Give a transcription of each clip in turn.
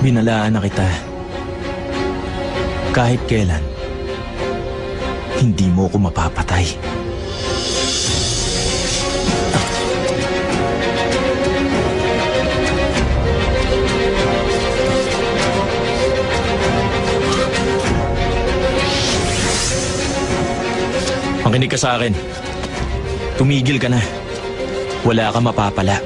Binalaan na kita. Kahit kailan, hindi mo ko mapapatay. Makinig ka sa akin. Tumigil ka na. Wala kang mapapala.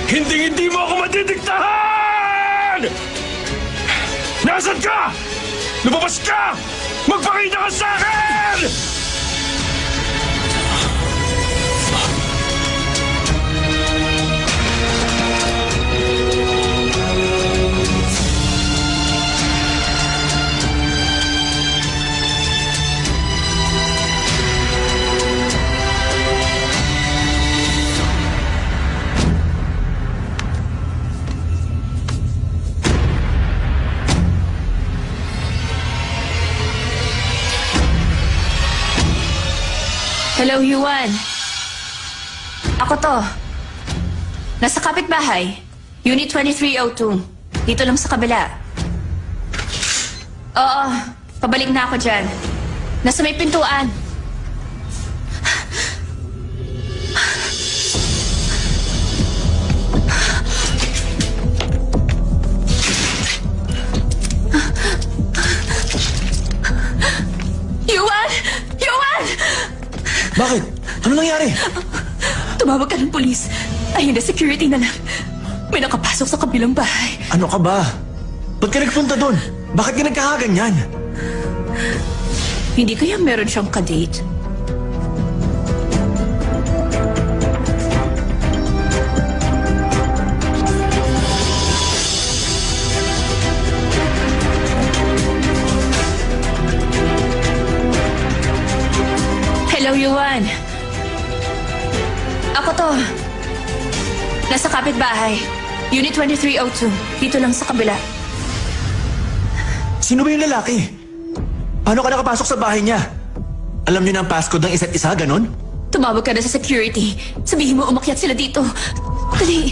Hindi mo ako madidiktahan! Nasaan ka? Lumabas ka! Magpakita ka sa akin! Hello, Yuan. Ako to. Nasa kapitbahay. Unit 2302. Dito lang sa kabila. Oo, pabalik na ako dyan. Nasa may pintuan. Yuan! Yuan! Bakit? Ano nangyari? Tumawag ka ng polis. Ayun na, security na lang. May nakapasok sa kabilang bahay. Ano ka ba? Ba't ka nagpunta doon? Bakit ka nagkakaganyan? Hindi kaya meron siyang kadate? Hello, Yuan. Ako to. Nasa kapitbahay. Unit 2302. Dito lang sa kabila. Sino ba yung lalaki? Paano ka nakapasok sa bahay niya? Alam niyo na ang passcode ng isa't isa, ganon? Tumawag ka na sa security. Sabihin mo umakyat sila dito. Dali.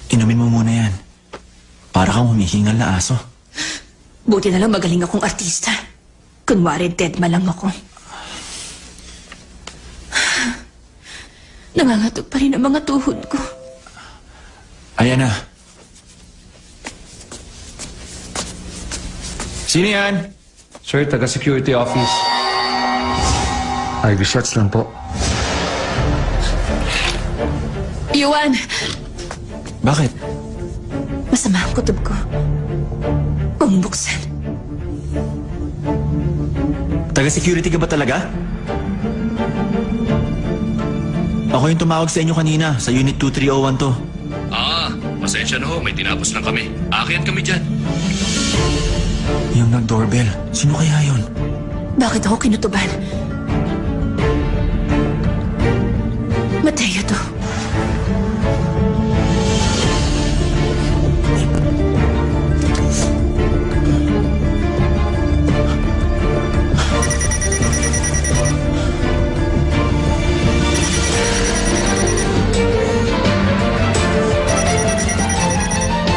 Inumin mo muna yan. Para kang humihingal na aso. Buti na lang magaling akong artista. Kunwari dead ma lang ako. Nangangatog pa rin ang mga tuhod ko. Ayan na. Sino yan? Sir, taga-security office. Ivy shots lang po. Yuan, Bakit? masama ang kutob ko. Huwag mong buksan. Taga-security ka ba talaga? Ako yung tumawag sa inyo kanina, sa Unit 2301 to. Pasensya na ho, may tinapos lang kami. Aakyat kami dyan. Yung nag-doorbell, sino kaya yun? Bakit ako kinutuban? Mateo to.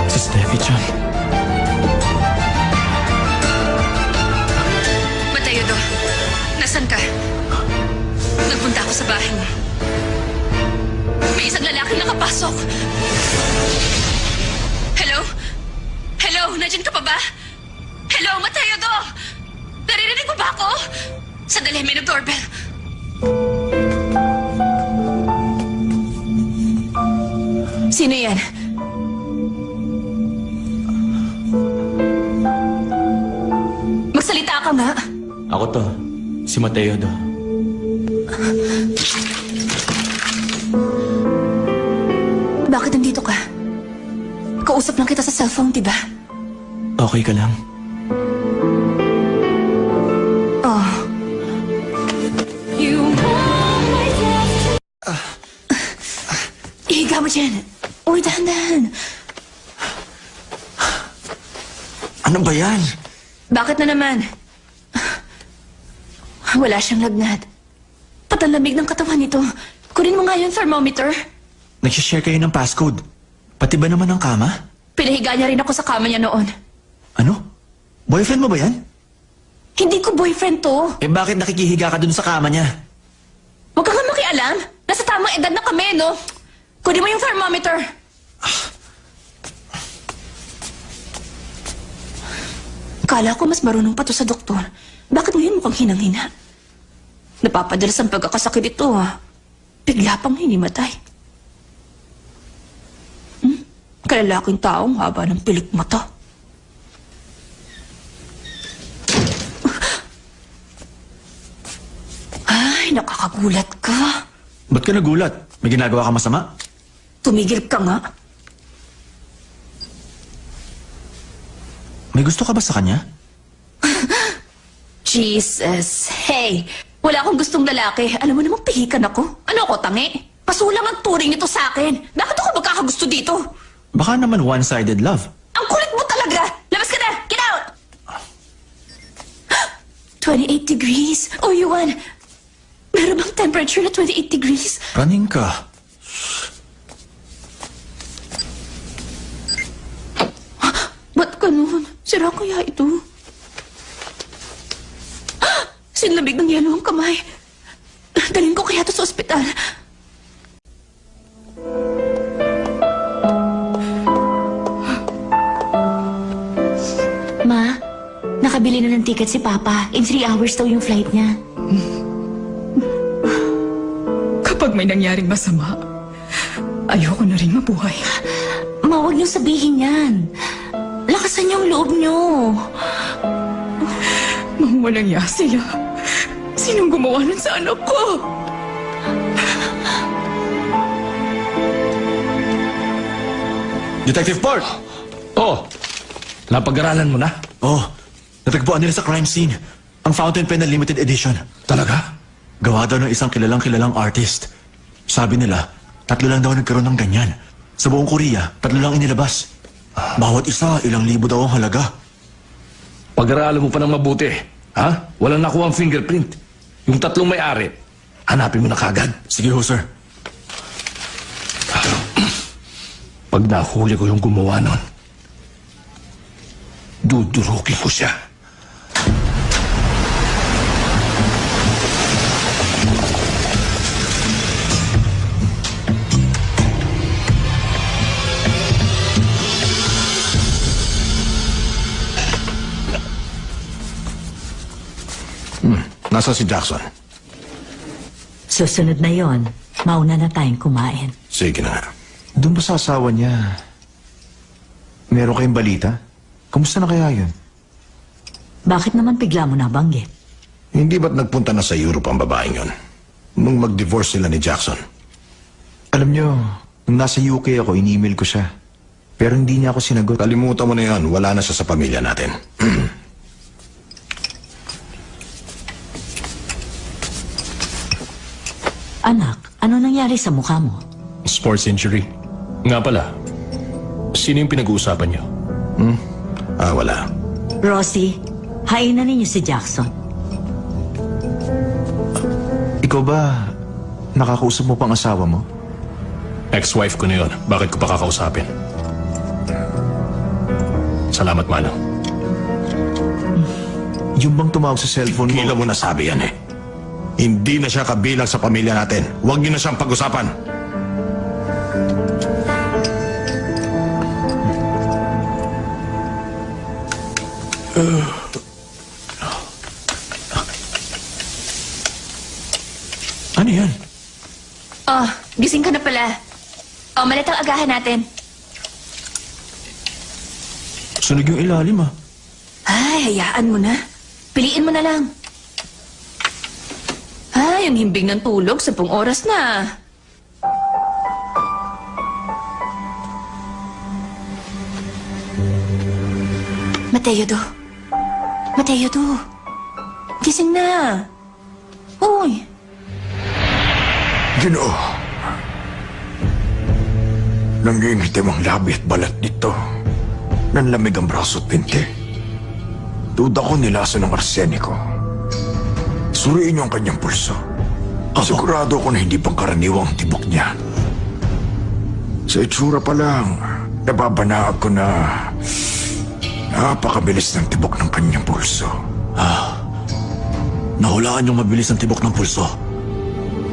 Si Steffi Chan. Mateo to. Nasaan ka? Nagpunta ako sa bahay mo. May isang lalaki nakapasok. Hello? Hello? Nandiyan ka pa ba? Hello, Mateo to! Naririnig mo ba ako? Sandali, may nag-doorbell. Sino yan? Magsalita ka nga. Ako to, si Mateo do. Bakit nandito ka? Kausap lang kita sa cellphone, diba? Okay ka lang? higa mo dyan. Uy, dahan-dahan. Ano ba yan? Bakit na naman? Wala siyang lagnat. Patalamig ng katawan nito. Kunin mo nga yung thermometer. Nagsishare kayo ng passcode. Pati ba naman ang kama? Pinahiga niya rin ako sa kama niya noon. Ano? Boyfriend mo ba yan? Hindi ko boyfriend to. Eh bakit nakikihiga ka dun sa kama niya? Huwag ka nga makialam. Nasa tamang edad na kami, no? Kunin mo yung thermometer. Kala ko mas marunong pa to sa doktor. Bakit ngayon mukhang hinang-hina? Napapadalas ang pagkakasakit ito, ha? Bigla pang hinimatay. Kalalaking taong haba ng pilik mata. Ay, nakakagulat ka. Ba't ka nagulat? May ginagawa ka masama? Tumigil ka nga. May gusto ka ba sa kanya? Jesus. Hey, wala akong gustong lalaki. Alam mo namang pihikan ako. Ano ako, tangi? Pasulang ang turing nito sa akin. Bakit ako magkakagusto dito? Baka naman one-sided love. Ang kulit mo talaga! Labas ka na! Get out! 28 degrees. Oh, Yuan. Meron bang temperature na 28 degrees? Running ka. Ba't ganun? Sira kaya ito? Sinlamig ng yelo ang kamay. Dalhin ko kaya ito sa ospital. Ma, nakabili na ng ticket si Papa. In 3 hours daw yung flight niya. Kapag may nangyaring masama, ayoko na rin mabuhay. Ma, huwag niyo sabihin yan. Lakasan niyo ang loob niyo. Mga walang iya sila. Sinong gumawa nun sa anak ko? Detective Park! Oh, napag-aralan mo na? Oh, natagpuan nila sa crime scene. Ang fountain pen na limited edition. Talaga? Gawa daw ng isang kilalang artist. Sabi nila, 3 lang daw nagkaroon ng ganyan. Sa buong Korea, 3 lang inilabas. Bawat isa, ilang libo daw ang halaga. Pag-aralan mo pa ng mabuti. Ha? Walang nakuha ang fingerprint. Yung 3 may-ari, hanapin mo na kagad. Sige ho, sir. Pag nahuli ko yung gumawa nun, dudurukin ko siya. Nasa si Jackson? Susunod na yon. Mauna na tayong kumain. Sige na nga. Doon ba sa asawa niya? Meron kayong balita? Kamusta na kaya yun? Bakit naman bigla mo nabanggit? Hindi ba't nagpunta na sa Europe ang babaeng yun? Nung mag-divorce sila ni Jackson. Alam niyo, nung nasa UK ako, in-email ko siya. Pero hindi niya ako sinagot. Kalimutan mo na yan, wala na siya sa pamilya natin. Anak, ano nangyari sa mukha mo? Sports injury. Nga pala, sino yung pinag-uusapan niyo? Wala. Rosie, hainan ninyo si Jackson. Ikaw ba, nakakausap mo pang asawa mo? Ex-wife ko na yun. Bakit ko pa kakausapin? Salamat, Manang. Yung bang tumawag sa cellphone mo? Kila mo nasabi yan eh. Hindi na siya kabilang sa pamilya natin. Huwag niyo na siyang pag-usapan. Ano yan? Oh, gising ka na pala. Oh, malit ang agahan natin. Sunog yung ilalim ah. Ay, hayaan mo na. Piliin mo na lang. Ay, ang himbing ng tulog, 10 oras na. Mateo do. Mateo do. Gising na. Uy. Ginoo. Nangingitim ang labi at balat nito. Nanlamig ang braso at pinti. Duda ko nilaso ng arseniko. Suriin niyo ang kanyang pulso. Sigurado ko na hindi pangkaraniwang tibok niya. Sa itsura pa lang, nababanaan ko na napakabilis ng tibok ng kanyang pulso. Nahulaan yung mabilis ang tibok ng pulso.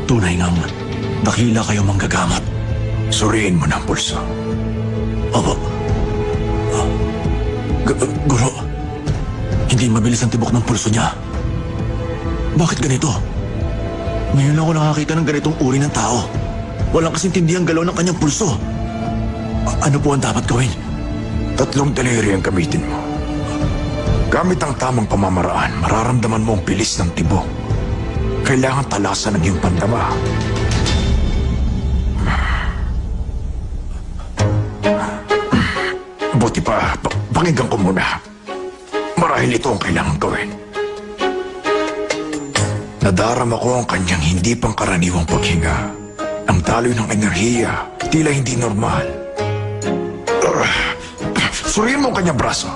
Tunay ngang dakila kayo manggagamot. Suriin mo na ang pulso. Opo. Guro, hindi mabilis ang tibok ng pulso niya. Bakit ganito? Ngayon lang ako nakakita ng ganitong uri ng tao. Walang kasintindihang galaw ng kanyang pulso. Ano po ang dapat gawin? 3 daliri ang gamitin mo. Gamit ang tamang pamamaraan, mararamdaman mo ang bilis ng tibok. Kailangan talasan ng iyong pandama. Buti pa, pakinggan ko muna. Marahil ito ang kailangan gawin. Nadarama ko ang kanyang hindi pangkaraniwang paghinga. Ang daloy ng enerhiya, tila hindi normal. Suriin mo ang kanyang braso.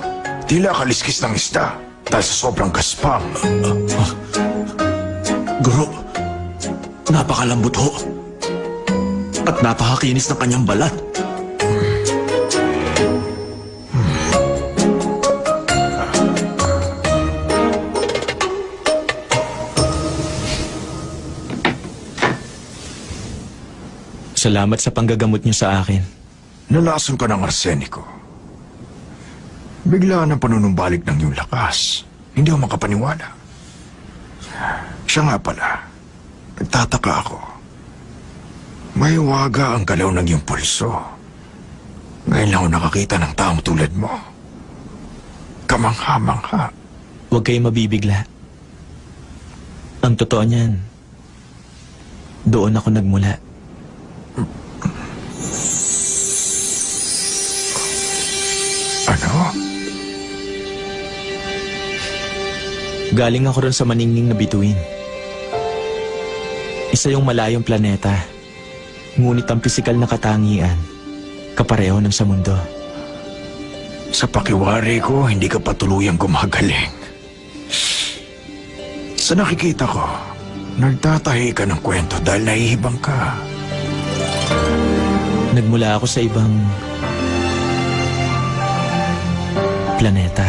Tila kaliskis ng isda dahil sa sobrang gaspang. Guro, napakalambot ho. At napakakinis ng kanyang balat. Salamat sa panggagamot niyo sa akin. Nalason ka ng arseniko. Bigla ng panunumbalik ng iyong lakas. Hindi ako makapaniwala. Siya nga pala, nagtataka ako. May waga ang galaw ng iyong pulso. Ngayon lang ako nakakita ng taong tulad mo. Kamangha-mangha. Huwag kayong mabibigla. Ang totoo niyan, doon ako nagmula. Ano? Galing ako ron sa maningning na bituin. Isa yung malayong planeta. Ngunit ang pisikal na katangian, kapareho ng sa mundo. Sa pakiwari ko, hindi ka patuluyang gumagaling. Sa nakikita ko, nagtatahi ka ng kwento dahil nahihibang ka. Nagmula ako sa ibang planeta.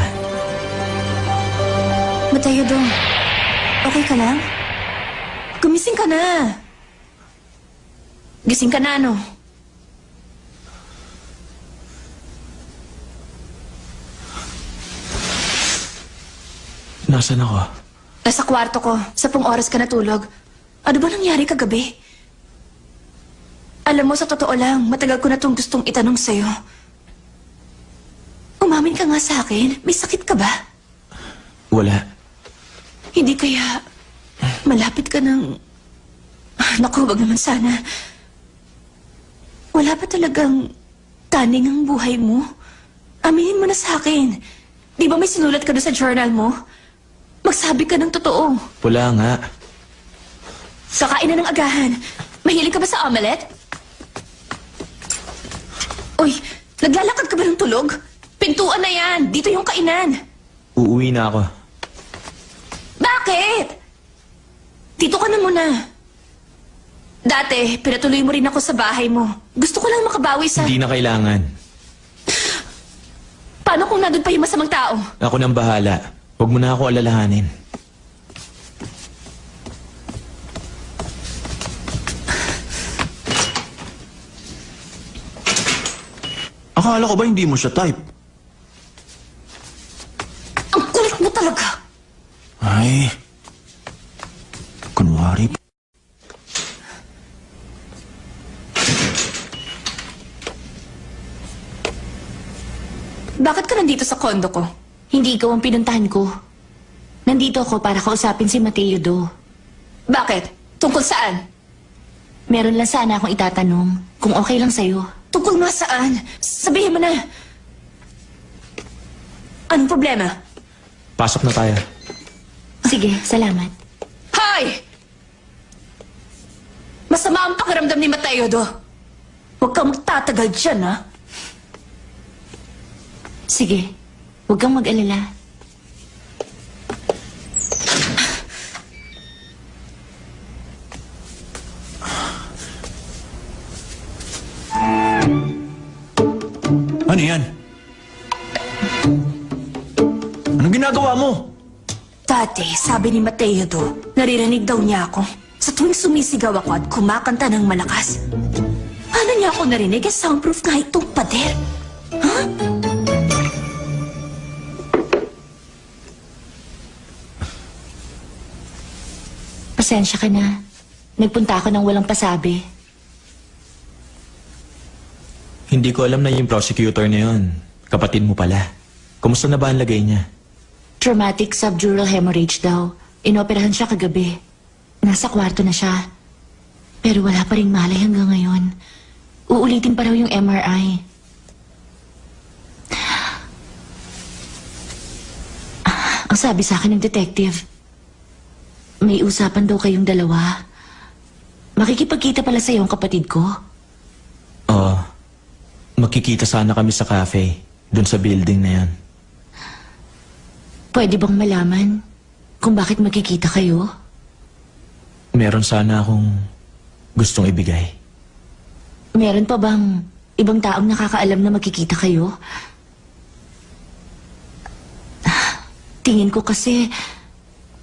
Mateo Dong, okay ka lang? Gumising ka na. Gising ka na, ano? Nasaan ako? Nasa kwarto ko. 10 oras ka natulog. Ano ba nangyari kagabi? Alam mo, sa totoo lang, matagal ko na itong gustong itanong sa'yo. Umamin ka nga sa akin. May sakit ka ba? Wala. Hindi kaya malapit ka ng... Naku, wag naman sana. Wala pa talagang taning ang buhay mo? Aminin mo na sa akin. Di ba may sinulat ka doon sa journal mo? Magsabi ka ng totoo. Wala nga. Kakain na ng agahan. Mahilig ka ba sa omelette? Uy, naglalakad ka ba ng tulog? Pintuan na yan. Dito yung kainan. Uuwi na ako. Bakit? Dito ka na muna. Dati, pinatuloy mo rin ako sa bahay mo. Gusto ko lang makabawi sa... Hindi na kailangan. Paano kung nandun pa yung masamang tao? Ako nang bahala. Huwag mo na ako alalahanin. Akala ko ba hindi mo siya type? Ang kulit mo talaga. Ay, kunwari pa. Bakit ka nandito sa kondo ko? Hindi ikaw ang pinuntahan ko. Nandito ako para kausapin si Mateo Do. Bakit? Tungkol saan? Meron lang sana akong itatanong, kung okay lang sa'yo. Tungkol nga saan? Sabihin mo na. Anong problema? Pasok na tayo. Sige, salamat. Hoy! Masama ang pakiramdam ni Mateo Do. Huwag kang magtatagal dyan, ha? Sige, huwag kang mag-alala. Ano yan? Anong ginagawa mo? Dati, sabi ni Mateo do, naririnig daw niya ako sa tuwing sumisigaw ako at kumakanta ng malakas. Paano niya ako narinig? Soundproof nga itong pader. Pasensya ka na. Nagpunta ako ng walang pasabi. Hindi ko alam na yung prosecutor na yun. Kapatid mo pala. Kumusta na ba ang lagay niya? Traumatic subdural hemorrhage daw. Inoperahan siya kagabi. Nasa kwarto na siya. Pero wala pa rin malay hanggang ngayon. Uulitin pa raw yung MRI. Ang sabi sa akin ng detective, may usapan daw kayong dalawa. Makikipagkita pala sa ang kapatid ko. Oo. Magkikita sana kami sa cafe. Doon sa building na yan. Pwede bang malaman kung bakit magkikita kayo? Meron sana akong gustong ibigay. Meron pa bang ibang taong nakakaalam na magkikita kayo? Tingin ko kasi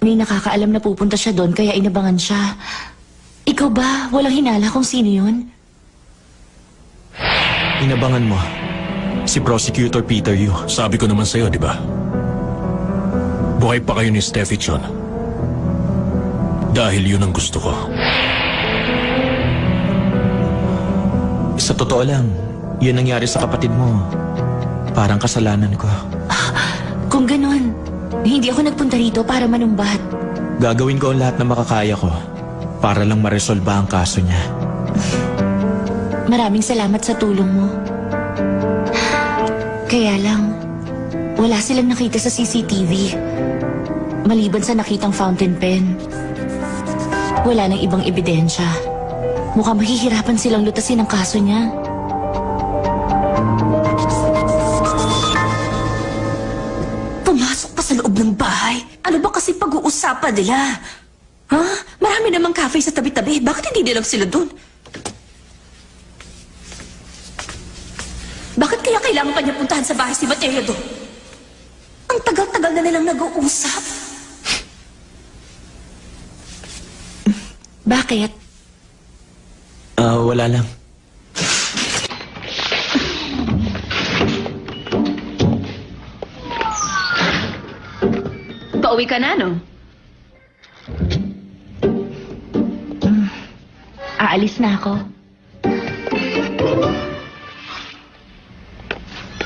may nakakaalam na pupunta siya doon kaya inabangan siya. Ikaw ba? Walang hinala kung sino yun? Inabangan mo. Si Prosecutor Peter Yu. Sabi ko naman sa'yo, di ba? Buhay pa kayo ni Steffi Chon. Dahil yun ang gusto ko. Sa totoo lang, yun nangyari sa kapatid mo. Parang kasalanan ko. Kung ganon, hindi ako nagpunta rito para manumbat. Gagawin ko ang lahat na makakaya ko para lang maresolba ang kaso niya. Maraming salamat sa tulong mo. Kaya lang, wala silang nakita sa CCTV. Maliban sa nakitang fountain pen. Wala nang ibang ebidensya. Mukhang mahihirapan silang lutasin ang kaso niya. Pumasok pa sa loob ng bahay. Ano ba kasi pag-uusapan nila? Ha? Marami namang cafe sa tabi-tabi. Bakit hindi nilang sila dun? Bakit kaya kailangan pa niya puntahan sa bahay si Mateo do? Ang tagal-tagal na nilang nag-uusap. Bakit? Wala lang. Pauwi ka na, no? Aalis na ako.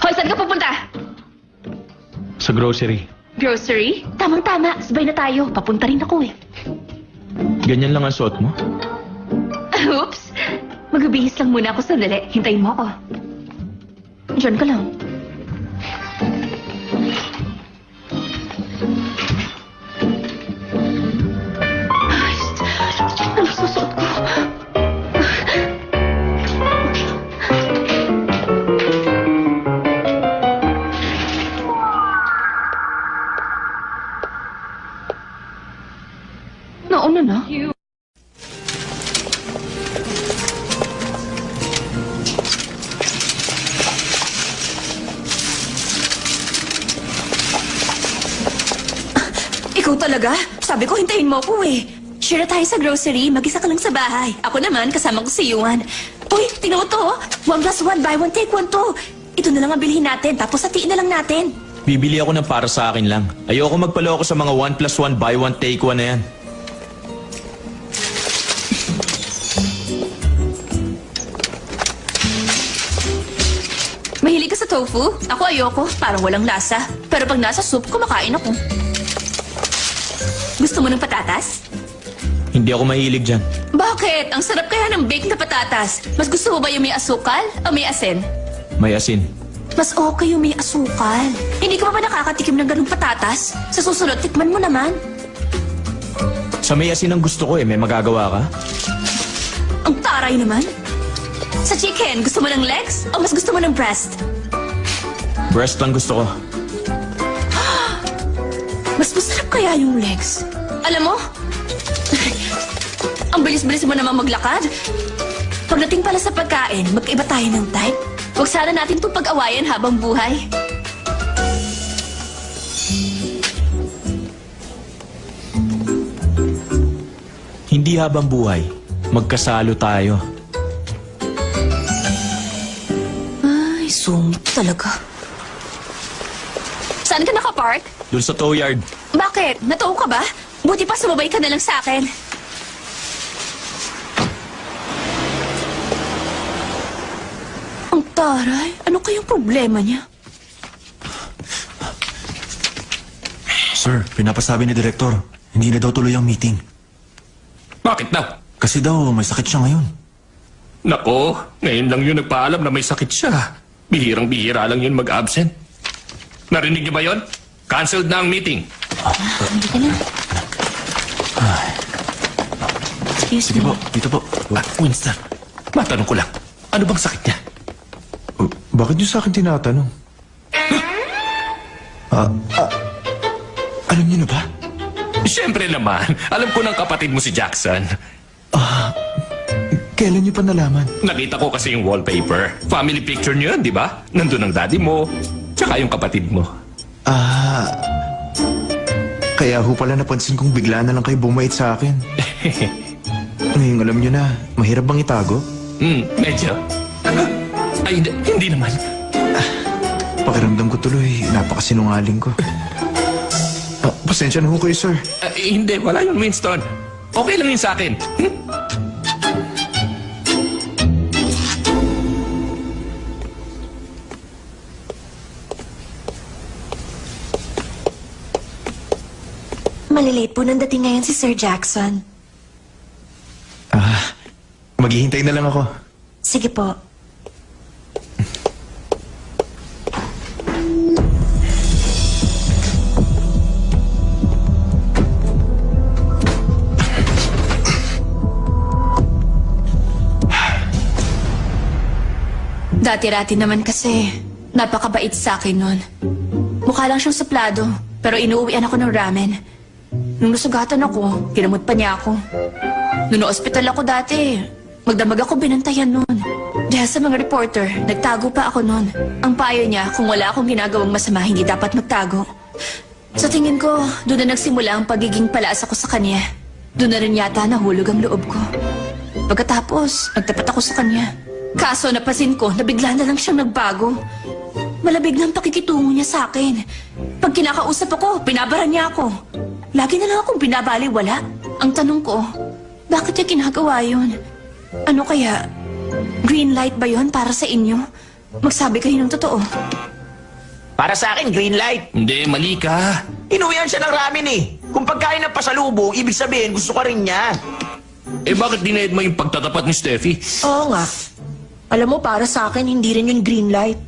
Hoy, saan ka pupunta? Sa grocery. Grocery? Tamang-tama. Sabay na tayo. Papunta rin ako eh. Ganyan lang ang suot mo? Oops. Magbibihis lang muna ako sandali. Hintayin mo ako. Diyan ka lang. Ay, ano susuot ko? Nauna na. Ikaw talaga? Sabi ko, hintayin mo ako eh. Share na tayo sa grocery. Mag-isa ka lang sa bahay. Ako naman, kasama ko si Yuan. Uy, tingnan mo to. 1+1, buy one, take one to. Ito na lang ang bilhin natin, tapos hatiin na lang natin. Bibili ako ng para sa akin lang. Ayoko magpaloko sa mga 1+1, buy one, take one na yan. Mahilig ka sa tofu? Ako ayoko, parang walang lasa. Pero pag nasa soup, kumakain ako. Gusto mo ng patatas? Hindi ako mahilig dyan. Bakit? Ang sarap kaya ng baked na patatas. Mas gusto mo ba yung may asukal o may asin? May asin. Mas okay yung may asukal. Hindi ka pa ba nakakatikim ng ganung patatas? Sa susunod, tikman mo naman. Sa may asin ang gusto ko eh. May magagawa ka? Ang taray naman. Sa chicken, gusto mo ng legs o mas gusto mo ng breast? Breast lang gusto ko. Mas masarap kaya yung legs. Alam mo, ang bilis-bilis mo naman maglakad. Pagdating pala sa pagkain, magkaiba tayo ng type. Huwag sana natin itong pag-awayan habang buhay. Hindi habang buhay. Magkasalo tayo. Ay, sungit talaga. Saan ka nakapark? Doon sa tow yard. Bakit? Natuo ka ba? Buti pa sumabay ka na lang sa akin. Ang taray, ano kayang problema niya? Sir, pinapasabi ni Direktor, hindi na daw tuloy ang meeting. Bakit daw? Kasi daw may sakit siya ngayon. Nako, ngayon lang yun nagpaalam na may sakit siya. Bihirang-bihira lang yun mag-absent. Narinig niyo ba yun? Cancelled na ang meeting. Hindi ka na. Excuse Sige me. po, dito po. Winston, matanong ko lang. Ano bang sakit niya? Bakit niyo sa akin tinatanong? Alam niyo na ba? Siyempre naman, alam ko ng kapatid mo si Jackson. Kailan niyo pa nalaman? Nakita ko kasi yung wallpaper. Family picture niyo yun, di ba? Nandun ang daddy mo, tsaka yung kapatid mo. Kaya ho pala napansin kong bigla na lang kayo bumait sa akin. Ngayong alam niyo na, mahirap bang itago? Medyo. Ay, hindi naman. Pakiramdam ko tuloy, napakasinungaling ko. Pasensya na ho kayo, sir. Hindi, wala yun, Winston. Okay lang yun sa akin. Malilate po nang dating ngayon si Sir Jackson. Maghihintay na lang ako. Sige po. Dati-rati naman kasi, napakabait sa akin nun. Mukha lang siyang suplado, pero inuuwian ako ng ramen. Nung nasugatan ako, kinamot pa niya ako. Nung na-hospital ako dati, magdamag ako binantayan nun. Dahil sa mga reporter, nagtago pa ako nun. Ang payo niya, kung wala akong ginagawang masama, hindi dapat magtago. Sa tingin ko, doon na nagsimula ang pagiging palaas ako sa kanya. Doon na rin yata nahulog ang loob ko. Pagkatapos, nagtapat ako sa kanya. Kaso napansin ko na bigla na lang siyang nagbago. Malabig na ang pakikitungo niya sa akin. Pag kinakausap ako, binabara niya ako. Lagi na lang akong binabaliwala. Ang tanong ko, bakit niya ginagawa yun? Ano kaya? Green light ba yun para sa inyo? Magsabi kayo ng totoo. Para sa akin, green light. Hindi, mali ka. Inuwian siya ng ramen eh. Kung pagkain ng pasalubong, ibig sabihin gusto ka rin niya. Eh bakit dinaid mo yung pagtatapat ni Steffi? Oo nga. Alam mo, para sa akin, hindi rin yung green light.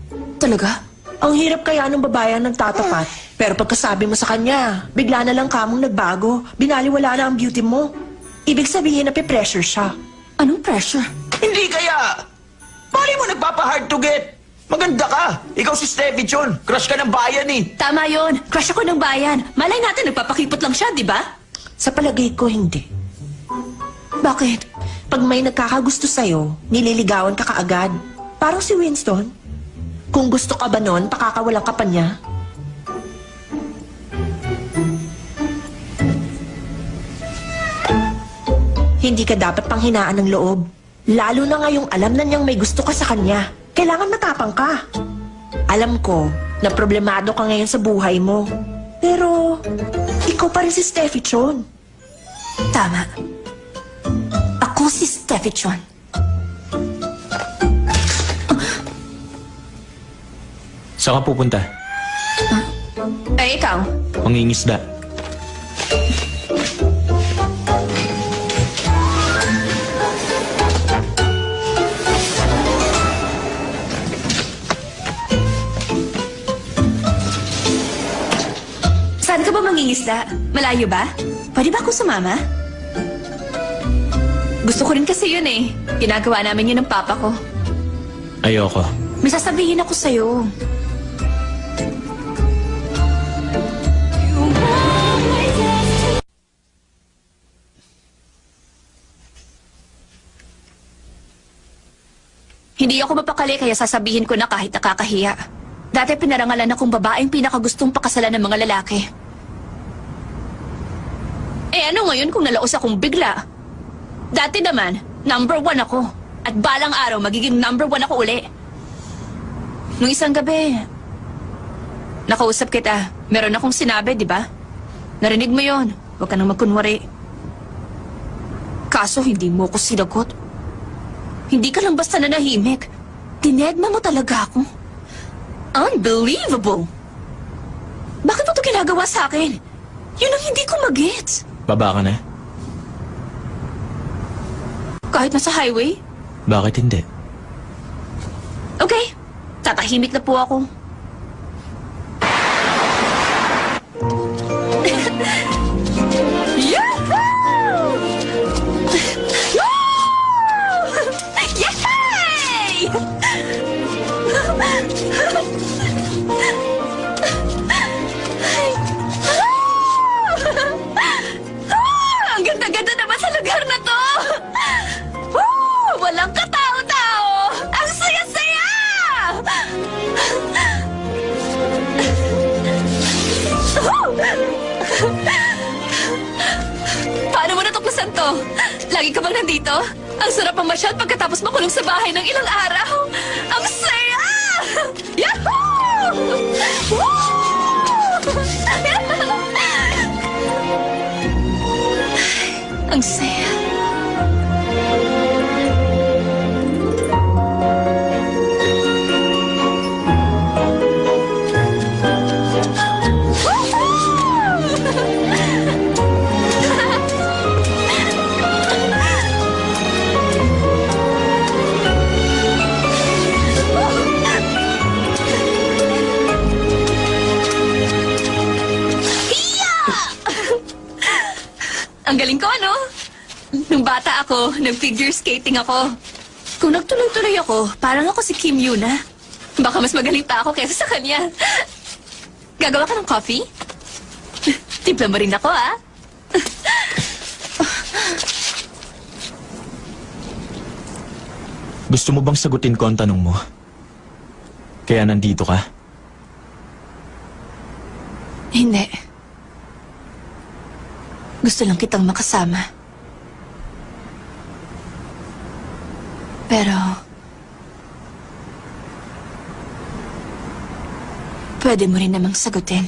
Talaga? Ang hirap kaya ng babayan nagtatapat. Pero pagkasabi mo sa kanya, bigla na lang kamong nagbago. Binaliwala na ang beauty mo. Ibig sabihin na pe-pressure siya. Anong pressure? Hindi kaya. Mali mo nagpapa-hard to get. Maganda ka. Ikaw si Steffi Chon. Crush ka ng bayan eh. Tama yun. Crush ako ng bayan. Malay natin, nagpapakipot lang siya, di ba? Sa palagay ko, hindi. Bakit? Pag may nagkakagusto sa'yo, nililigawan ka kaagad. Parang si Winston. Kung gusto ka ba nun, pakakawalan ka pa niya. Hindi ka dapat panghinaan ng loob. Lalo na ngayong alam na niyang may gusto ka sa kanya. Kailangan matapang ka. Alam ko na problemado ka ngayon sa buhay mo. Pero, ikaw pa rin si Steffi Chon. Tama. Ako si Steffi Chon. Saan ka pupunta? Eh, ikaw? Mangingisda. Saan ka ba mangingisda? Malayo ba? Pwede ba ako sumama? Gusto ko rin kasi yun eh. Ginagawa namin yun ng papa ko. Ayoko. May sasabihin ako sa'yo. Hindi ako mapakali kaya sasabihin ko na kahit nakakahiya. Dati pinarangalan akong babaeng pinakagustong pakasalan ng mga lalaki. Eh ano ngayon kung nalaos akong bigla? Dati naman, number 1 ako. At balang araw, magiging number 1 ako uli. Nung isang gabi, nakausap kita. Meron akong sinabi, di ba? Narinig mo yon. Huwag ka nang magkunwari. Kaso hindi mo ko sinagot. Hindi ka lang basta nanahimik. Dinedma mo talaga ako. Unbelievable! Bakit mo ito ginagawa sa akin? Yun ang hindi ko magets. Baba ka na? Kahit nasa highway? Bakit hindi? Okay, tatahimik na po ako. Yahoo! Yay! Ang ganda-ganda naman sa lugar na to! Walang katao-tao! Ang saya-saya! Paano mo natuklasan to? Lagi ka bang nandito? Ang sarap mamasyal pagkatapos makulong sa bahay ng ilang araw. Ang saya! Yahoo! Woo! Ang saya. Ang galing ko, ano? Nung bata ako, nag-figure skating ako. Kung nagtuloy-tuloy ako, parang ako si Kim Yuna. Baka mas magaling pa ako kaysa sa kanya. Gagawa ka ng coffee? Timpla mo rin ako, ah. Gusto mo bang sagutin ko ang tanong mo? Kaya nandito ka? Hindi. Gusto lang kitang makasama. Pero... pwede mo rin namang sagutin.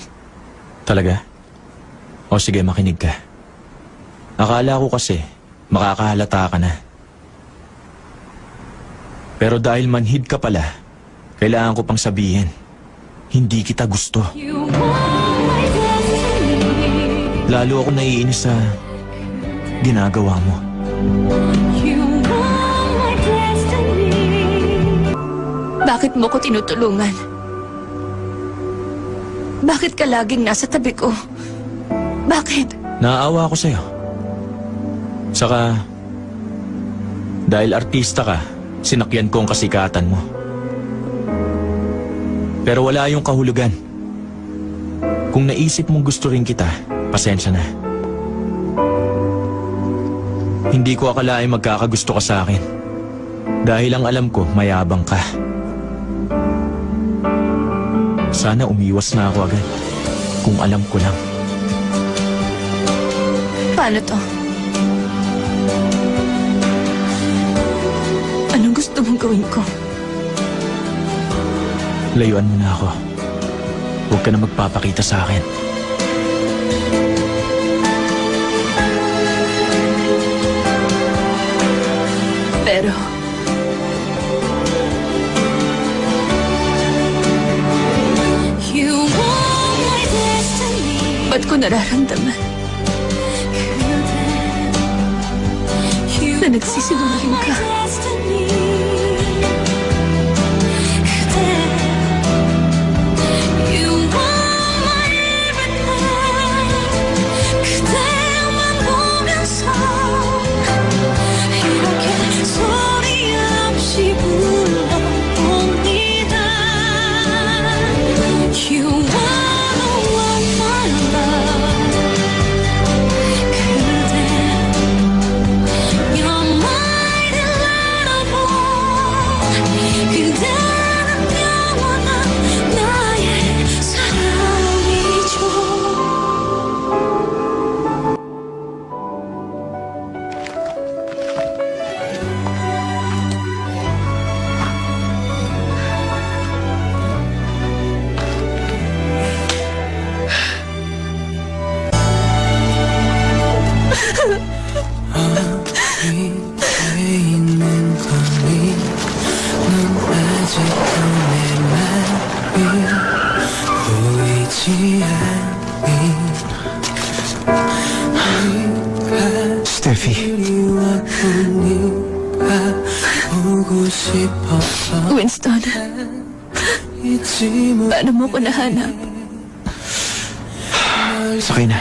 Talaga? O sige, makinig ka. Akala ko kasi, makakahalata ka na. Pero dahil manhid ka pala, kailangan ko pang sabihin, hindi kita gusto. Lalo ako naiinis sa ginagawa mo. Bakit mo ko tinutulungan? Bakit ka laging nasa tabi ko? Bakit? Naaawa ako sa'yo. Saka, dahil artista ka, sinakyan ko ang kasikatan mo. Pero wala yung kahulugan. Kung naisip mong gusto rin kita, pasensya na. Hindi ko akalaing magkakagusto ka sa akin. Dahil ang alam ko, mayabang ka. Sana umiwas na ako agad. Kung alam ko lang. Paano to? Anong gusto mong gawin ko? Layuan mo na ako. Huwag ka na magpapakita sa akin. Pero... ba't ko nararamdaman na nagsisinungaling ka? Steffi, Winston, paano mo ko nahanap? sakay na.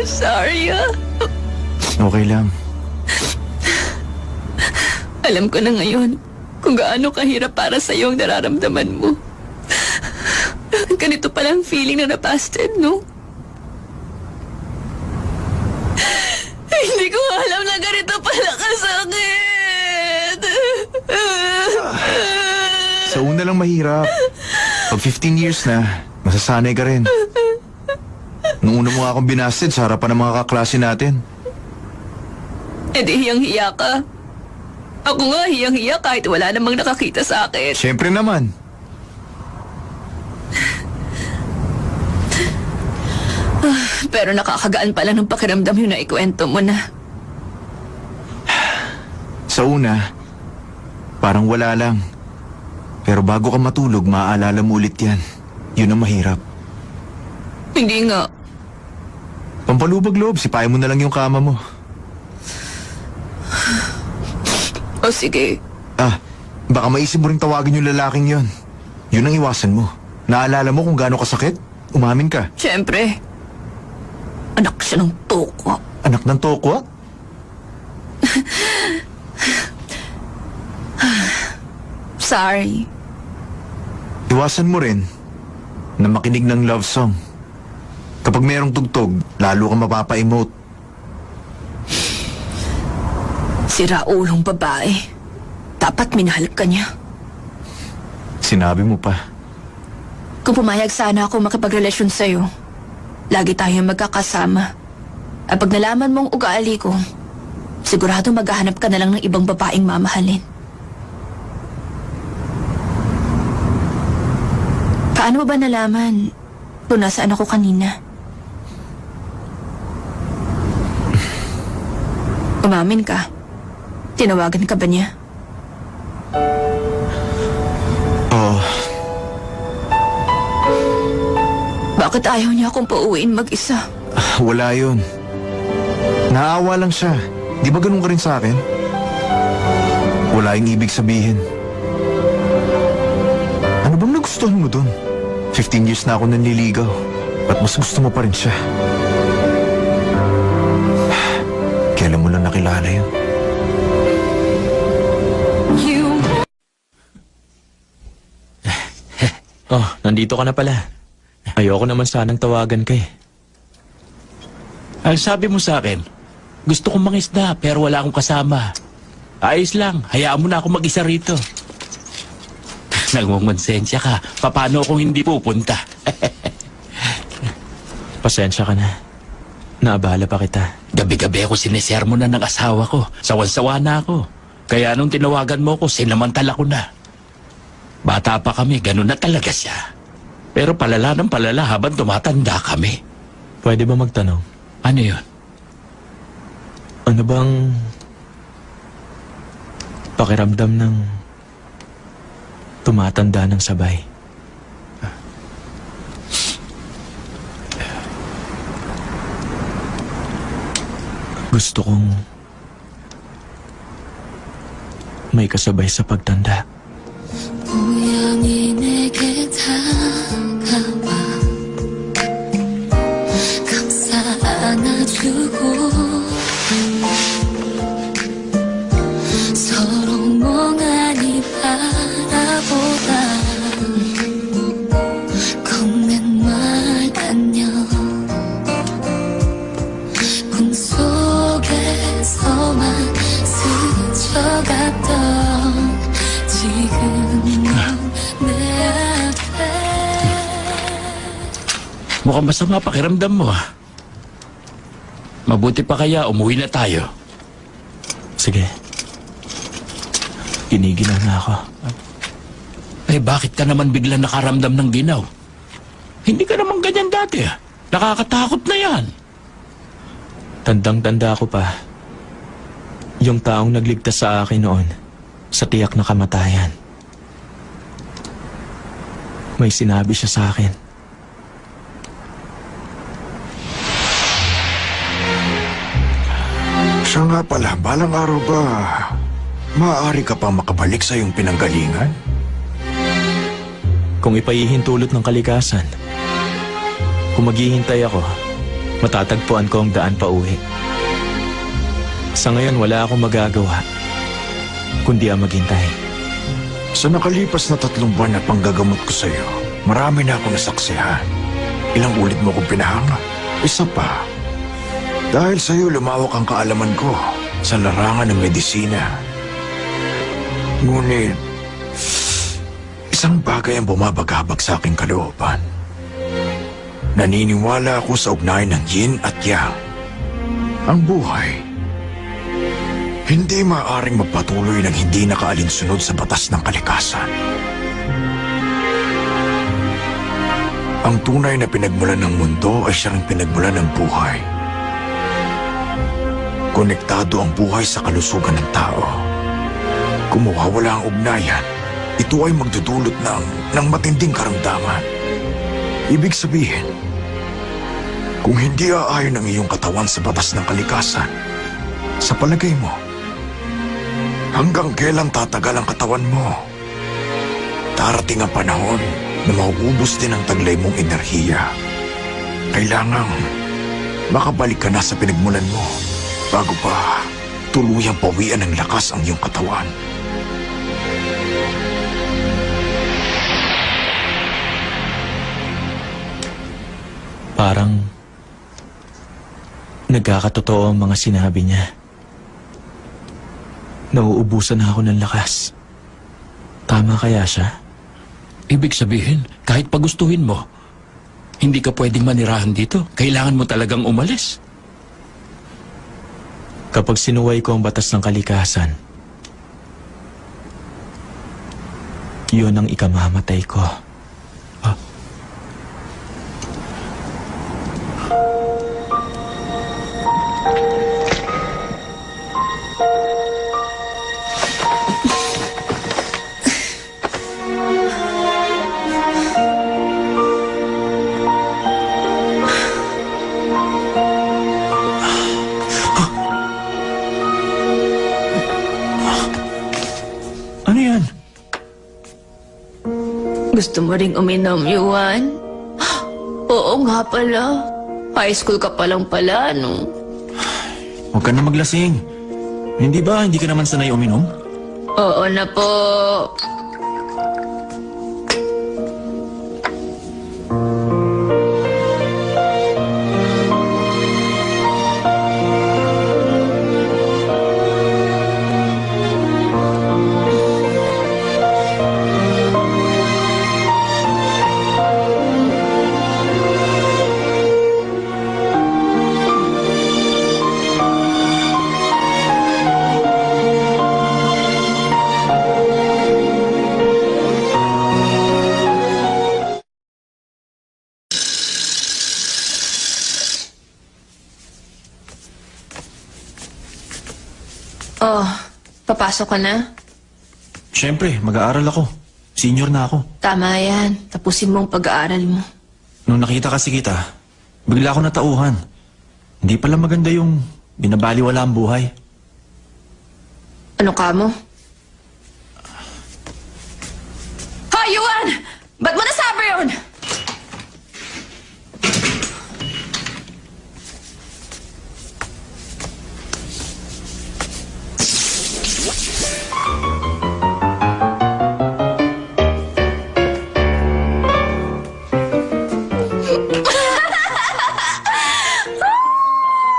Sorry, Okay lang. Alam ko na ngayon kung gaano kahirap para sa ang nararamdaman mo. Ganito palang feeling na napasted, no? Hindi ko alam na ganito pala kasakit. Sa una lang mahirap. Pag 15 years na, masasanay ka rin. Nung una mo nga akong binasted sa harapan ng mga kaklase natin. Eh di hiyang-hiya ka. Ako nga hiyang-hiya kahit wala namang nakakita sa akin. Siyempre naman. Pero nakakagaan pala ng pakiramdam yung naikwento mo na. Sa una, parang wala lang. Pero bago ka matulog, maaalala mo ulit yan. Yun ang mahirap. Hindi nga. Pampalubag loob, sipahin mo na lang yung kama mo. O sige. Baka maisip mo rin tawagin yung lalaking yon. Yun ang iwasan mo. Naalala mo kung gaano kasakit? Umamin ka. Siyempre. Anak siya ng toko. Anak ng tokwa? Sorry. Iwasan mo rin na makinig ng love song. Kapag merong tugtog, lalo ka mapapa-emote. Siraulong babae. Dapat minahal ka niya. Sinabi mo pa. Kung pumayag sana ako makipagrelasyon sa'yo, lagi tayong magkakasama. At pag nalaman mong ugali ko, sigurado maghahanap ka na lang ng ibang babaeng mamahalin. Paano mo ba nalaman kung nasaan ako kanina? Umamin ka. Tinawagan ka ba niya? Oo. Bakit ayaw niya akong pauwiin mag-isa? Wala yun. Naawa lang siya. Di ba ganun ka rin sa akin? Wala yung ibig sabihin. Ano bang nagustuhan mo dun? 15 years na ako nanliligaw. At mas gusto mo pa rin siya. Kailan mo lang nakilala yun? Oh, nandito ka na pala. Ayoko naman sanang tawagan ka eh. Ang sabi mo sa akin, gusto kong mangisda pero wala akong kasama. Ayos lang, hayaan mo na ako mag-isa rito. Nagmumonsensya ka, paano kung hindi pupunta? Pasensya ka na. Naabala pa kita. Gabi-gabi ako sinisermo na ng asawa ko. Sawan-sawa na ako. Kaya nung tinawagan mo ko, sinamantala ko na. Bata pa kami, ganun na talaga siya. Pero palala ng palala habang tumatanda kami. Pwede ba magtanong? Ano yun? Ano bang pakiramdam ng tumatanda ng sabay? Gusto kong may kasabay sa pagtanda. 우연히 내게 다가와 감싸 안아주고 서로 멍하니 바라보다 건넨 말 안녕 꿈속에서만 스쳐갔던 지금 넌 내 앞에 Mukhang masama pakiramdam mo ah. Mabuti pa kaya umuwi na tayo. Sige. Ginigilaw na ako. Eh bakit ka naman bigla nakaramdam ng ginaw? Hindi ka naman ganyan dati ah. Nakakatakot na yan. Tandang-tanda ko pa. Yung taong nagligtas sa akin noon, sa tiyak na kamatayan. May sinabi siya sa akin. Siya nga pala, balang araw ba, maaari ka pa makabalik sa iyong pinanggalingan? Kung ipaihintulot ng kalikasan, kung maghihintay ako, matatagpuan ko ang daan pa uwi. Sa ngayon, wala akong magagawa, kundi ang maghintay. Sa nakalipas na 3 buwan na panggagamot ko sa iyo, marami na akong nasaksihan. Ilang ulit mo kong pinahanga. Isa pa, dahil sa iyo lumawak ang kaalaman ko sa larangan ng medisina. Ngunit, isang bagay ang bumabagabag sa aking kalooban. Naniniwala ako sa ugnayan ng yin at yang. Ang buhay, hindi maaaring magpatuloy ng hindi nakaalinsunod sa batas ng kalikasan. Ang tunay na pinagmulan ng mundo ay siya ring pinagmulan ng buhay. Konektado ang buhay sa kalusugan ng tao. Kung mawawala ang ugnayan, ito ay magdudulot ng matinding karamdaman. Ibig sabihin, kung hindi aayon ang iyong katawan sa batas ng kalikasan, sa palagay mo, hanggang kailan tatagal ang katawan mo? Darating ang panahon na mauubos din ang taglay mong enerhiya. Kailangang makabalik ka na sa pinagmulan mo bago pa tuluyang pawian ng lakas ang iyong katawan. Parang nagkakatotoo ang mga sinabi niya. Nauubusan na ako ng lakas. Tama kaya siya? Ibig sabihin, kahit pagustuhin mo, hindi ka pwedeng manirahan dito. Kailangan mo talagang umalis. Kapag sinuway ko ang batas ng kalikasan, yun ang ikamamatay ko. Ano yan? Gusto mo ring uminom, Yuan? Oo nga pala. High school ka pa lang pala, no? Huwag ka na maglasing. Hindi ba hindi ka naman sanay uminom? Oo na po. Oh, papasok ka na? Siyempre, mag-aaral ako. Senior na ako. Tama yan. Tapusin mo ang pag-aaral mo. Nung nakita kasi kita, bigla ako natauhan. Hindi pala maganda yung binabaliwala ang buhay. Ano ka mo? Hoy, Yuan! Ba't mo nasabi yun?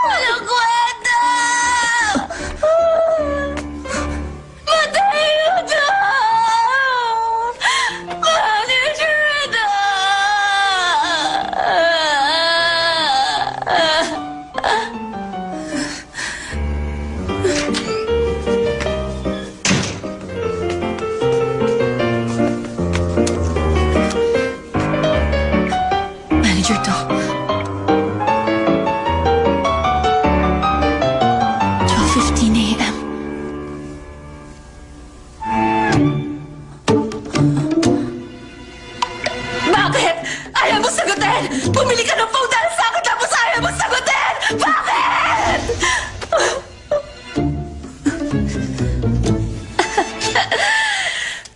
Walang kwenta! Matay na to! Manager na! sagutin! Bumili ka ng phone dahil sa akin tapos ayaw mo sagutin! Bakit?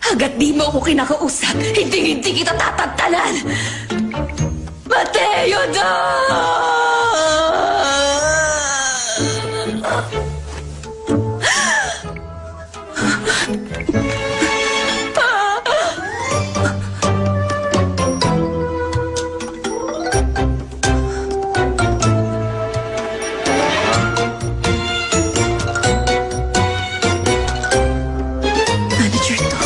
Hanggat di mo ako kinakausap, hindi kita tatantanan! Mateo, no! Manager to.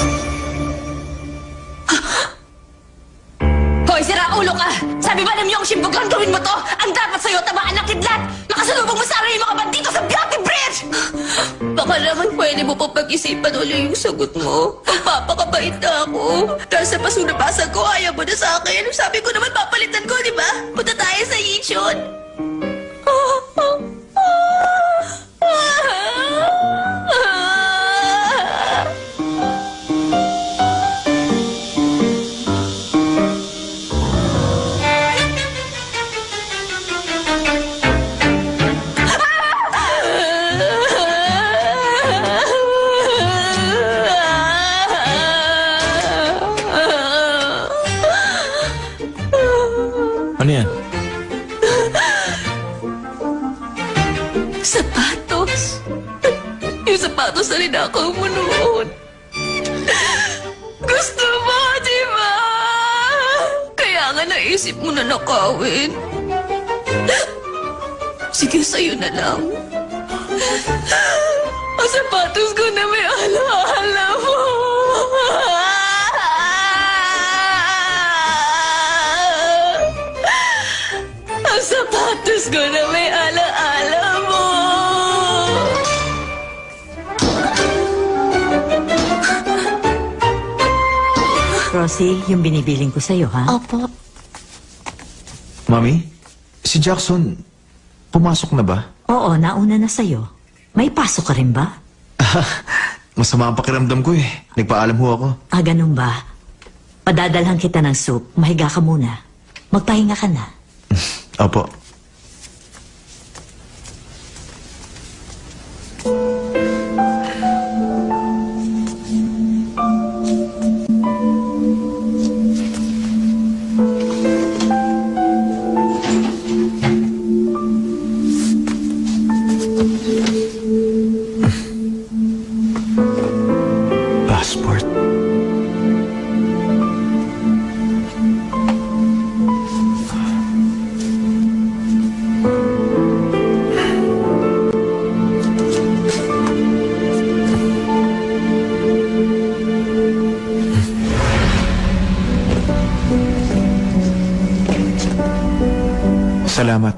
Hoy, sira ulo ka! Sabi ba ng Myong Shimbugan gawin mo to? Ang dapat sa'yo, tamaan ng kidlat! Makasalubong mo sana yung mga bandito sa Bloody Bridge! Baka naman pwede mo pa pag-isipan ulit yung sagot mo. Magpapakabait na ako. Dahil sa pasunabasag ko, ayaw mo na sa akin. Sabi ko naman papalitan ko, di ba? Punta tayo sa Yichon. Ano yan? Sapatos. Yung sapatos na ninakaw mo noon. Gusto mo, di ba? Kaya nga naisip mo na nakawin. Sige, sa'yo na lang. Ang sapatos ko na may alaala mo. Ang sapatos ko na may alaala mo. Rosie, yung binibiling ko sa'yo, ha? Opo. Mami, si Jackson, pumasok na ba? Oo, nauna na sa'yo. May pasok ka rin ba? Masama ang pakiramdam ko eh. Nagpaalam ho ako. Ah, ganun ba? Padadalhan kita ng soup. Mahiga ka muna. Magpahinga ka na. Opo. Passport. Salamat.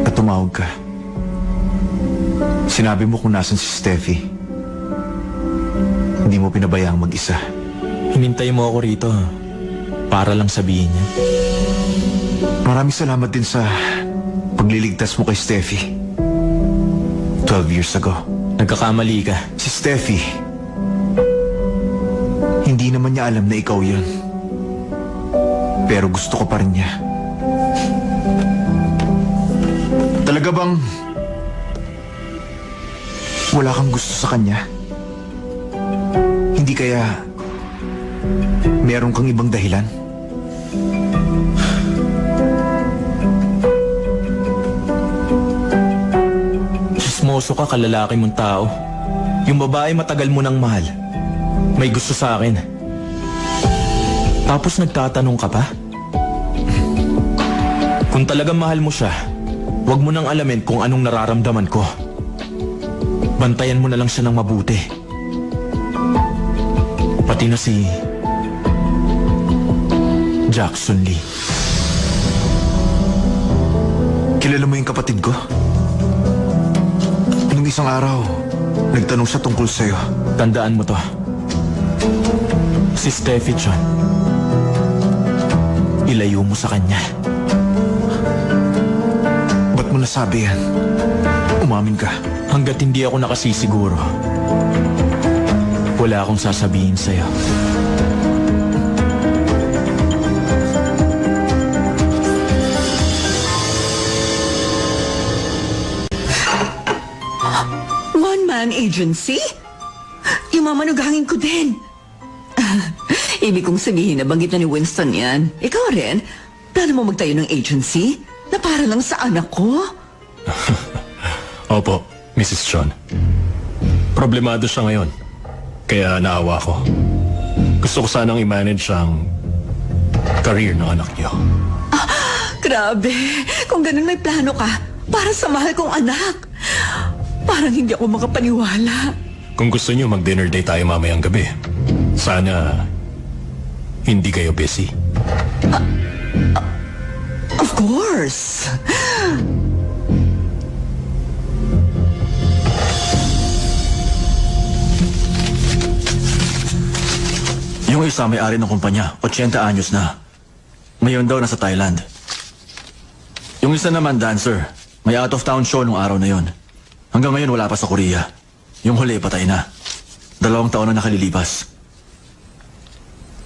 At tumawag ka. Sinabi mo kung nasan si Steffi. Hindi mo pinabayaang mag-isa. Hinintay mo ako rito para lang sabihin niya. Maraming salamat din sa pagliligtas mo kay Steffi. 12 years ago. Nagkakamali ka. Si Steffi, hindi naman niya alam na ikaw yun. Pero gusto ko pa rin niya. Talaga bang wala kang gusto sa kanya? Hindi kaya meron kang ibang dahilan? Chismoso ka, kalalaki mong tao. Yung babae matagal mo nang mahal. May gusto sa akin. Tapos nagtatanong ka pa? Kung talagang mahal mo siya, huwag mo nang alamin kung anong nararamdaman ko. Bantayan mo na lang siya ng mabuti. Pati na si Jackson Lee. Kilala mo yung kapatid ko? Nung isang araw, nagtanong siya tungkol sa'yo. Tandaan mo to. Si Steffi Chon. Ilayo mo sa kanya. Ba't mo nasabi yan? Umamin ka. Hanggat hindi ako nakasisiguro, wala akong sasabihin sa'yo. One Agency? Yung mamanugangin ko din. Ibig kong sabihin, nabanggit na ni Winston yan. Ikaw rin, plano mo magtayo ng agency na para lang sa anak ko? Opo, Mrs. John. Problemado siya ngayon. Kaya naawa ko. Gusto ko sanang i-manage ang career ng anak niyo. Grabe, kung ganun may plano ka, para sa mahal kong anak. Parang hindi ako makapaniwala. Kung gusto niyo, mag-dinner date tayo mamayang gabi. Sana hindi kayo busy. Of course. Yung isa may-ari ng kumpanya, 80 anyos na. Ngayon daw nasa Thailand. Yung isa naman dancer, may out-of-town show nung araw na yon. Hanggang ngayon wala pa sa Korea. Yung huli patay na. 2 taon na nakalilipas.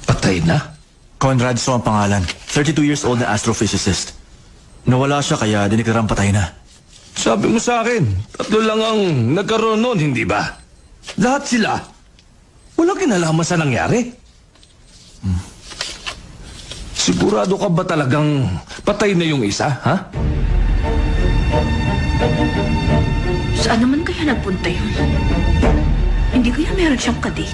Patay na? Conrad So ang pangalan. 32 years old na astrophysicist. Nawala siya kaya diniklarang patay na. Sabi mo sa akin, 3 lang ang nagkaroon noon, hindi ba? Lahat sila. Walang kinalaman sa nangyari. Sigurado ka ba talagang patay na yung isa, ha? Saan naman kaya nagpunta yun? Hindi kaya meron siyang kadate?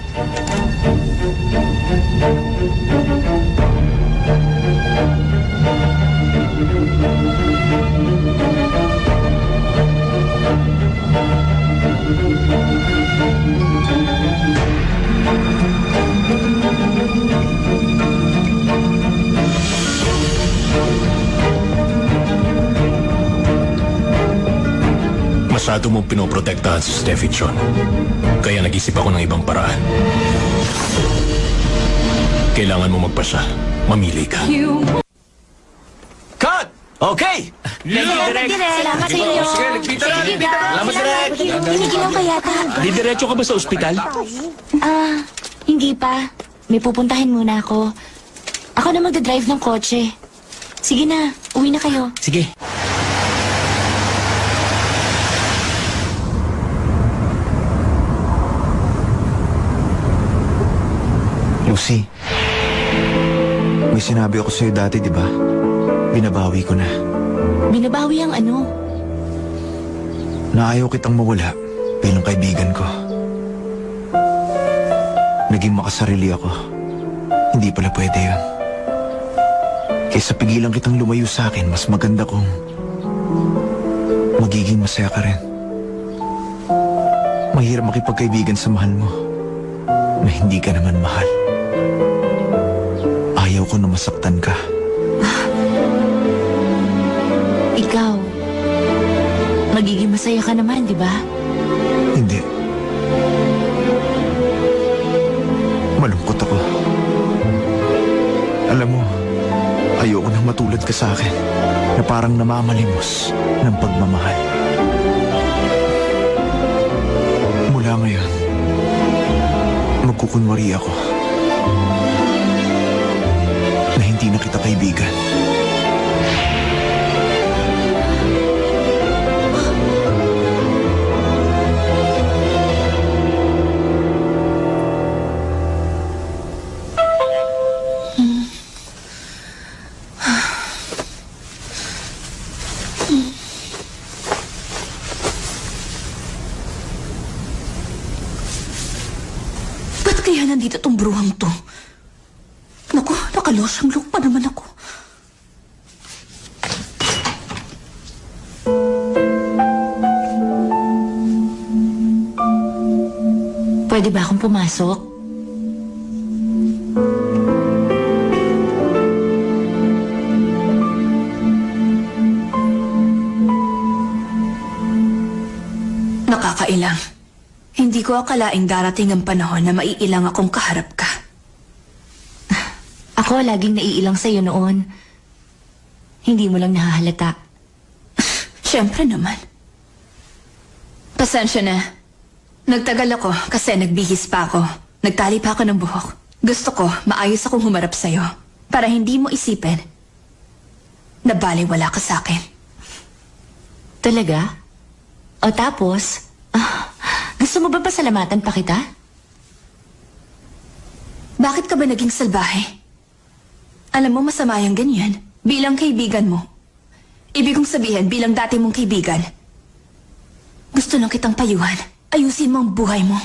Masyado mong pinoprotektahan si Steffi John. Kaya nag-isip ako ng ibang paraan. Kailangan mo magpasya. Mamili ka. Cut! Okay! Salamat sa inyo. Salamat, Direk. Ginigilaw ka yata. Didiretso ka ba sa ospital? Hindi pa. May pupuntahin muna ako. Ako na magdadrive ng kotse. Sige na, uwi na kayo. Sige. Lucy, may sinabi ako sa'yo dati, di ba? Binabawi ko na. Binabawi ang ano? Na ayaw kitang mawala bilang kaibigan ko. Naging makasarili ako. Hindi pala pwede yun. Kaysa pigilan kitang lumayo sa akin, mas maganda kung magiging masaya ka rin. Mahirap makipagkaibigan sa mahal mo na hindi ka naman mahal. Ayaw ko na masaktan ka. Ikaw, magiging masaya ka naman, di ba? Hindi. Malungkot ako. Alam mo, ayoko nang matulad ka sa akin na parang namamalimos ng pagmamahal. Mula ngayon, magkukunwari ako na hindi na kita kaibigan. Ba't kaya nandito tong bruhang to? Naku, nakalosyang look pa naman ako. Pwede ba akong pumasok? Nakakailang. Hindi ko akalaing darating ang panahon na maiilang akong kaharap ka. Ako laging naiilang sa'yo noon. Hindi mo lang nahahalata. Siyempre naman. Pasensya na. Nagtagal ako kasi nagbihis pa ako. Nagtali pa ako ng buhok. Gusto ko maayos akong humarap sa'yo para hindi mo isipin na baliwala ka sa'kin. Talaga? O tapos? Gusto mo ba pasalamatan pa kita? Bakit ka ba naging salbahe? Alam mo, masama yung ganyan. Bilang kaibigan mo. Ibig kong sabihin, bilang dati mong kaibigan. Gusto lang kitang payuhan. Ayusin mo ang buhay mo.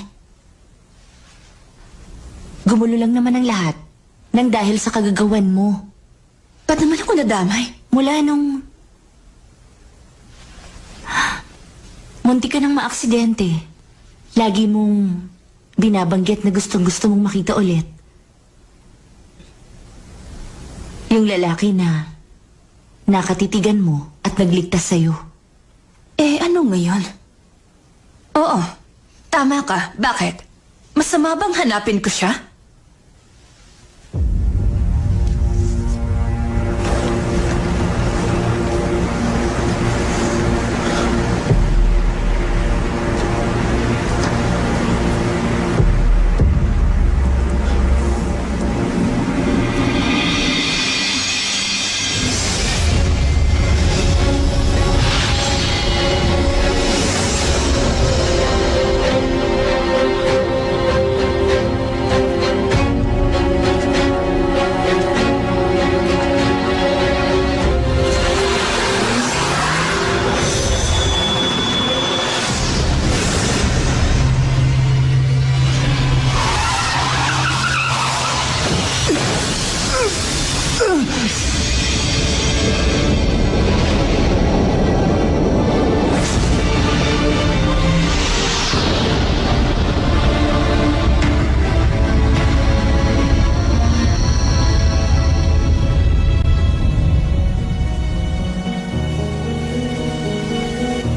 Gumulo lang naman ang lahat. Nang dahil sa kagagawan mo. Ba't naman ako nadamay? Mula nung... Munti ka nang maaksidente. Lagi mong binabanggit na gustong-gusto mong makita ulit. Yung lalaki na nakatitigan mo at nagligtas sa'yo. Eh, ano ngayon? Oo, tama ka. Bakit? Masama bang hanapin ko siya?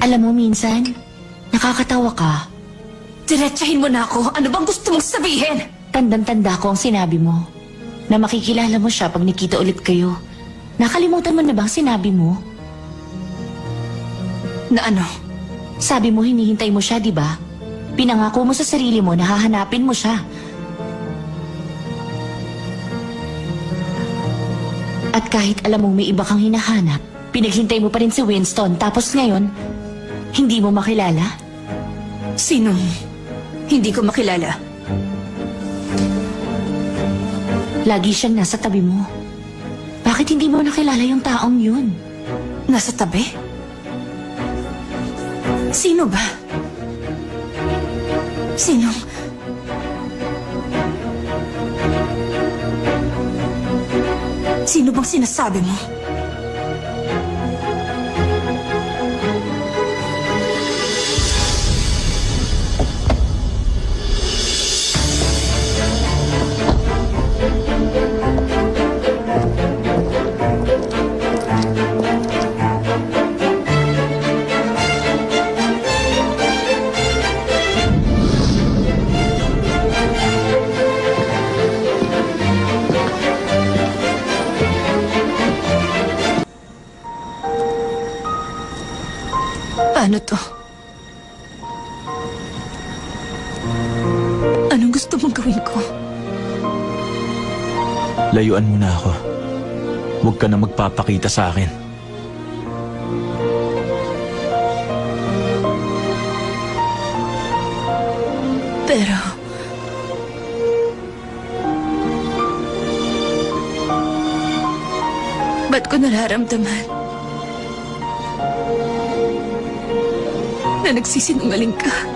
Alam mo, minsan, nakakatawa ka. Diretsahin mo na ako. Ano bang gusto mong sabihin? Tandang-tanda ko ang sinabi mo. Na makikilala mo siya pag nakita ulit kayo. Nakalimutan mo na bang sinabi mo? Na ano? Sabi mo hinihintay mo siya, di ba? Pinangako mo sa sarili mo na hahanapin mo siya. At kahit alam mong may iba kang hinahanap, pinaghintay mo pa rin si Winston tapos ngayon, hindi mo makilala? Sinong hindi ko makilala? Lagi siyang nasa tabi mo. Bakit hindi mo nakilala yung taong yun? Nasa tabi? Sino ba? Sinong... Sino bang sinasabi mo? Paano to? Anong gusto mong gawin ko? Layuan mo na ako. Huwag ka na magpapakita sa akin. Pero... ba't ko nararamdaman na nagsisinungaling ka?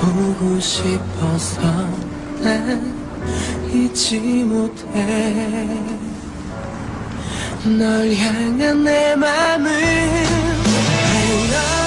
보고 싶어서 난 잊지 못해 널 향한 내 맘을 I love